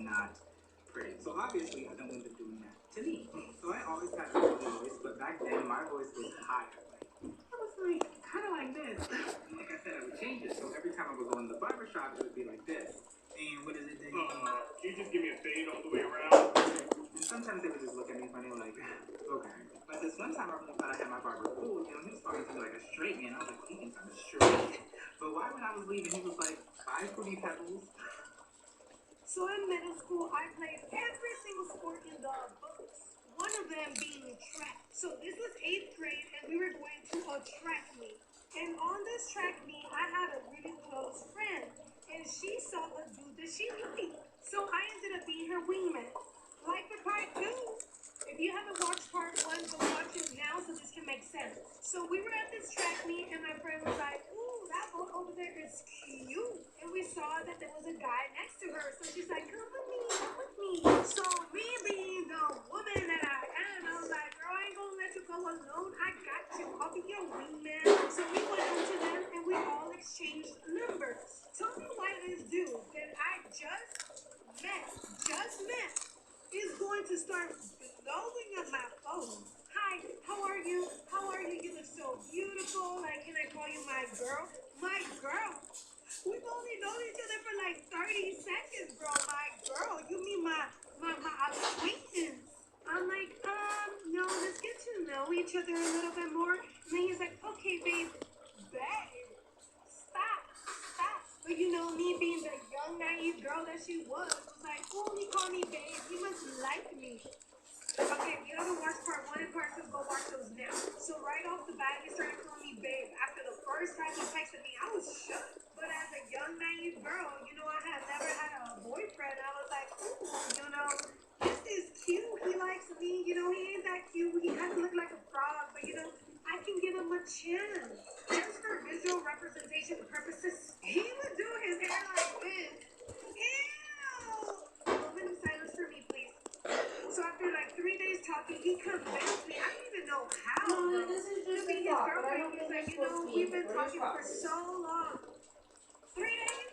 not pretty. So obviously, I don't want them doing that to me. So I always had a little voice, but back then my voice was higher. I was like, kind of like this. Like I said, I would change it. So every time I would go in the barber shop, it would be like this. And what is it? Can you just give me a fade all the way around? And sometimes they would just look at me funny, like, okay. But this one time I really thought I had my barber cool. He was talking to me like a straight man. I was like, well, he thinks I'm straight. But why when I was leaving, he was like, bye, Fruity Pebbles. So in middle school, I played every single sport in the books. One of them being track. So this was 8th grade, and we were going to a track meet. And on this track meet, I had a really close friend, and she saw a dude that she liked. So I ended up being her wingman. Like the part 2. If you haven't watched part 1, go watch it now so this can make sense. So we were at this track meet, and my friend was like, ooh, that boat over there is cute. And we saw that there was a guy next to her. So she's like, come with me, come with me. So me being the woman that I am, I was like, girl, I ain't gonna let you go alone. I got you. I'll be your wingman. So we went up to them, and we all exchanged numbers. Tell me why this dude that I just met, is going to start blowing up my phone. Hi, how are you? How are you? You look so beautiful. Like, can I call you my girl? My girl. We've only known each other for like 30 seconds, bro. My girl. You mean my acquaintance? I'm like, no, let's get to know each other a little bit more. And then he's like, okay, babe, stop. But you know, me being the young, naive girl that she was like, oh, he called me babe. He must like me. Okay, if you haven't watched part 1 and part 2, go watch those now. So right off the bat, he started calling me babe. After the first time he texted me, I was shook. But as a young, naive girl, you know, I had never had a boyfriend. I was like, ooh, you know, this is cute. He likes me. You know, he ain't that cute. He kind of look like a frog, but you know, I can give him a chance. Just for visual representation purposes, he would do his hair like this. Ew! A moment of silence for me, please. So after like 3 days talking, he convinced me. I don't even know how. No, this is To just be a his talk, but I girlfriend. don't He's think like, you're you know, supposed to we've eat. been Where's talking for Fox? so long. 3 days?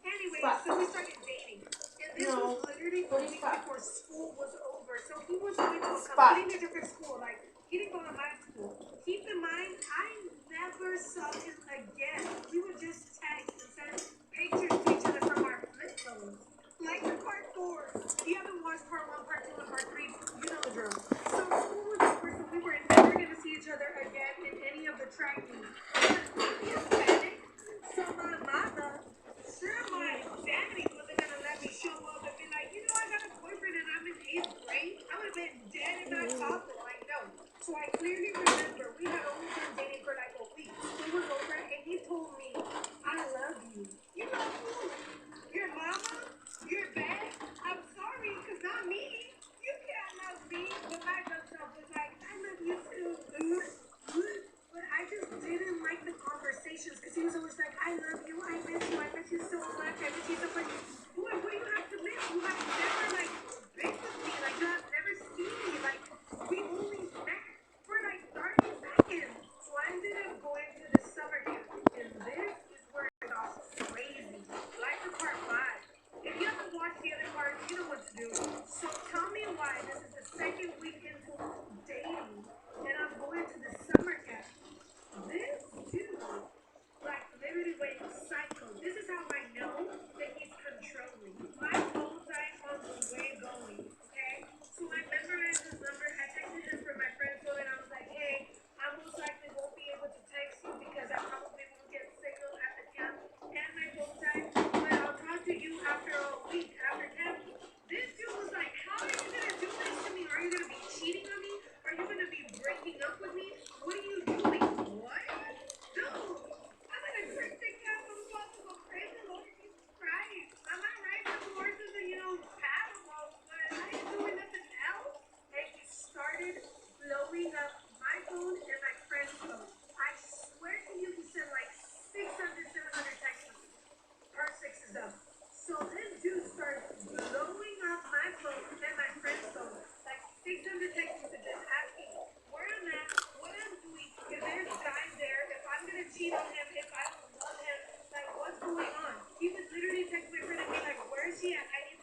Anyway, Spot. so we started dating. And this No. was literally What a is week Spot? before school was over. So he was going to a Spot. completely different school. Like, he didn't go to my school. Keep in mind, I never saw him again. We would just text and send pictures to each other from our flip phones. Like the part 4. If you haven't watched part 1, part 2, and part 3, you know the drill. So school was over, so we were never going to see each other again in any of the track meets. But Hispanic, so my mama, sure my daddy wasn't going to let me show up and be like, you know, I got a boyfriend and I'm in 8th grade. I would have been dead if I caught them. Like, no. So I clearly remember we had only been dating for like a week. School was over and he told me, I love you. You know who? Your mama? Your dad? I'm sorry, because not me. You can't love me. But my dumb self was like, I love you too. But I just didn't like the conversations because he was always like, I love you, I miss you so much, I miss you so much. Boy, what do you have to miss? You have never like been with me, like you have never seen me, like we only met for like 30 seconds. So I ended up going to the summer camp, and this is where it got crazy. Like the part 5. If you haven't watched the other parts, you know what to do. So tell me why this is the second week into dating, and I'm going to the summer camp. This dude, like, literally went psycho. This is how I know that he's controlling. My phone died on the way going, okay? So I memorized his number. I texted him from my friend's phone, and I was like, hey, I most likely won't be able to text you because I probably won't get signal at the camp and my phone died, but I'll talk to you after a week after camp. This dude was like, how are you gonna do this to me? Are you gonna be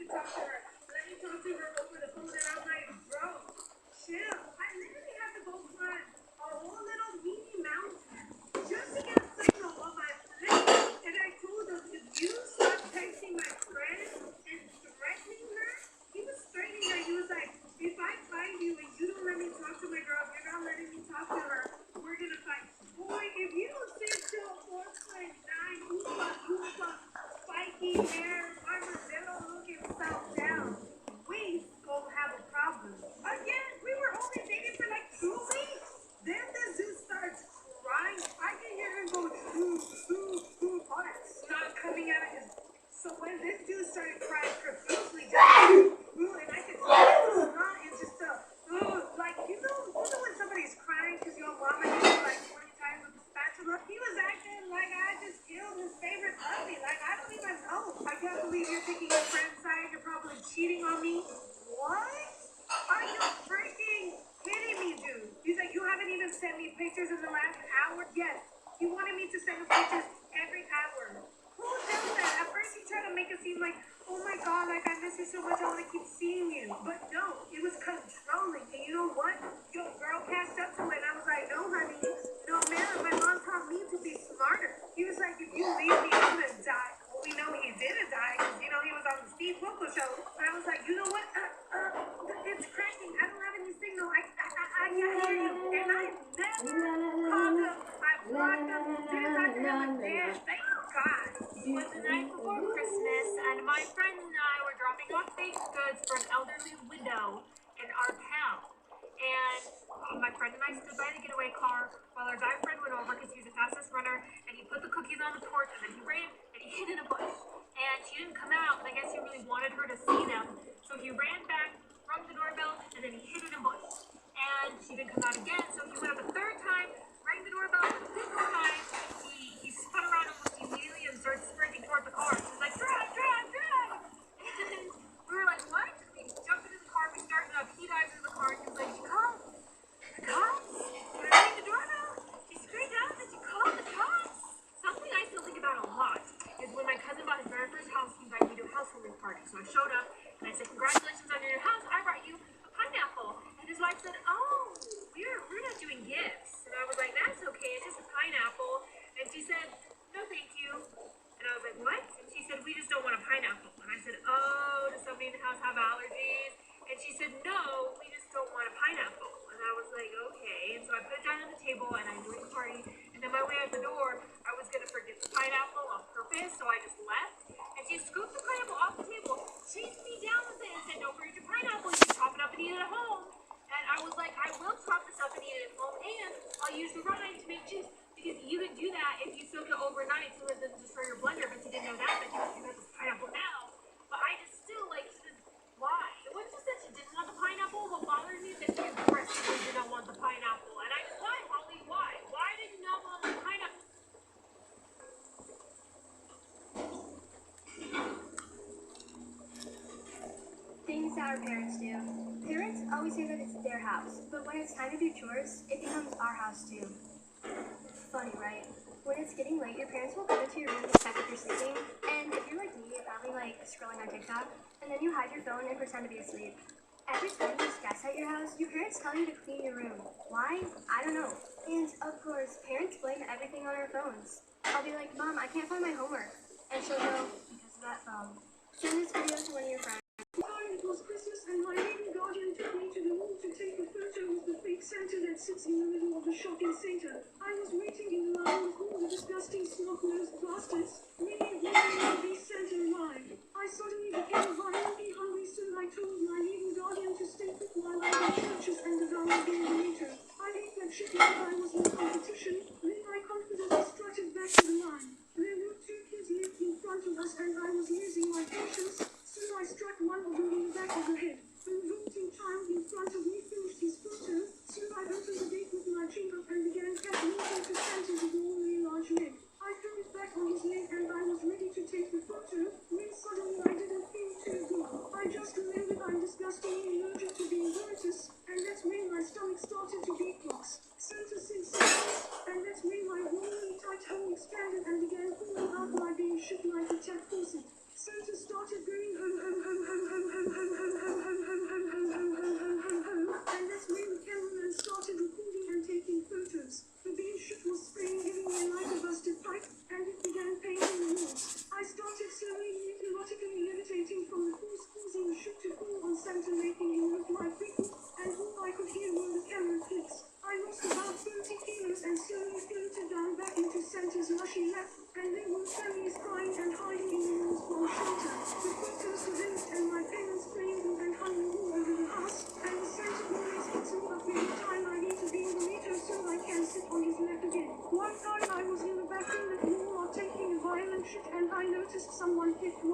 to talk to her. Let me talk to her over the phone. And I'm like, bro, chill. I literally had to go climb a whole little mini mountain just to get a signal on my flip. And I told him, if you stop texting my friend and threatening her, he was threatening her. He was like, if I find you and you don't let me talk to my girl, you're not letting me talk to her, we're gonna fight. Boy, if you don't sit to a 4.9, oopa, spiky hair, armadillo looking south down, we gonna have a problem. Again, we were only dating for like 2 weeks. Then the dude starts crying. I can hear him go, all that snot coming out of his. So when this dude started crying profusely, and I could tell it was not, it's just a, like, you know when somebody's crying because your mama hit you like 20 times with a spatula? He was acting like I just killed his favorite puppy. Like, I don't even know. I can't believe you're taking your friend's side. You're probably cheating on me. What? Are you freaking kidding me, dude? He's like, you haven't even sent me pictures in the last hour? Yes. He wanted me to send him pictures every hour. Who does that? At first he tried to make it seem like, oh my god, like I miss you so much, I want to keep seeing you. But no, it was controlling. And you know what? Your girl passed up to it and I was like, no honey, no ma'am, my mom taught me to be smarter. He was like, if you leave me, I'm gonna die. Well, we know he didn't die because, you know, he was on the Steve Wilkos show. But I was like, you know what? It's cracking. I don't have any signal. I can't hear you. And I never called him. I blocked him. Didn't talk to him again. Thank God. It was the night before Christmas, and my friend and I were dropping off baked goods for an elderly widow in our town. And my friend and I stood by the getaway car while our guy friend went over because he was the fastest runner, and he put the cookies on the porch, and then he ran, and he hid in a bush. And she didn't come out, and I guess he really wanted her to see them. So he ran back, rung the doorbell, and then he hid in a bush. And she didn't come out again, so he went up a third time, rang the doorbell, and the fifth time, he spun around almost immediately and started sprinting toward the car. He was like, drive! And we were like, what? We jumped into the car, we started up, he dives into the car, and he was like, you called the cops? When I rang the doorbell, he screamed out that you called the cops. Something I still think about a lot is when my cousin bought his very first house, he invited me to a housewarming party. So I showed up, and I said, congratulations on your new house, I brought you a pineapple. And his wife said, oh, we're not doing gifts. And I was like, that's okay, it's just a pineapple. And she said, no thank you. And I was like, what? And she said, we just don't want a pineapple. And I said, oh, does somebody in the house have allergies? And she said, no, we just don't want a pineapple. And I was like, okay. And so I put it down on the table and I joined the party. And then my way out the door, I was going to forget the pineapple on purpose, so I just left. And she scooped the pineapple off the table, chased me down with it, and said, don't forget your pineapple, you can chop it up and eat it at home. And I was like, I will chop this up and eat it at home, and I'll use the rind to make juice. Because you can do that if you soak it overnight so it doesn't destroy your blender, but you didn't know that, but you can do that with pineapple now. But I just still, like, why? It wasn't just that you didn't want the pineapple. What bothered me is that you aggressively did not want the pineapple. And I just, why, Holly, why? Why did you not want the pineapple? Things that our parents do. Parents always say that it's their house, but when it's time to do chores, it becomes our house too. Funny, right? When it's getting late, your parents will come into your room to check if you're sleeping, and if you're like me, you're probably like scrolling on TikTok, and then you hide your phone and pretend to be asleep. Every time there's guests at your house, your parents tell you to clean your room. Why? I don't know. And of course, parents blame everything on our phones. I'll be like, Mom, I can't find my homework. And she'll go, because of that phone. Send this video to one of your friends. It was Christmas and my baby guardian took me to the mall to take a photo with the fake Santa that sits in the middle of the shopping center. I was waiting in line with all the disgusting snot-nosed bastards, really wanting to be Santa alive. I suddenly became violently hungry, so I told my baby guardian to stay put while I got churches and devoured the later. I ate that chicken like I was in competition, then I confidently strutted back to the line. There were 2 kids lived in front of us and I was losing my patience. So I struck one of them in the back of the head. The resulting child in front of me finished his photo, so I opened the gate with my chin up and began catching to Santa's adorably large leg. I threw it back on his leg and I was ready to take the photo, when suddenly I didn't feel too good. I just remembered I'm disgustingly allergic to being virus, and that's when my stomach started to beatbox. Santa said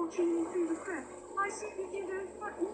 watching me through the crack. I see you do those buttons.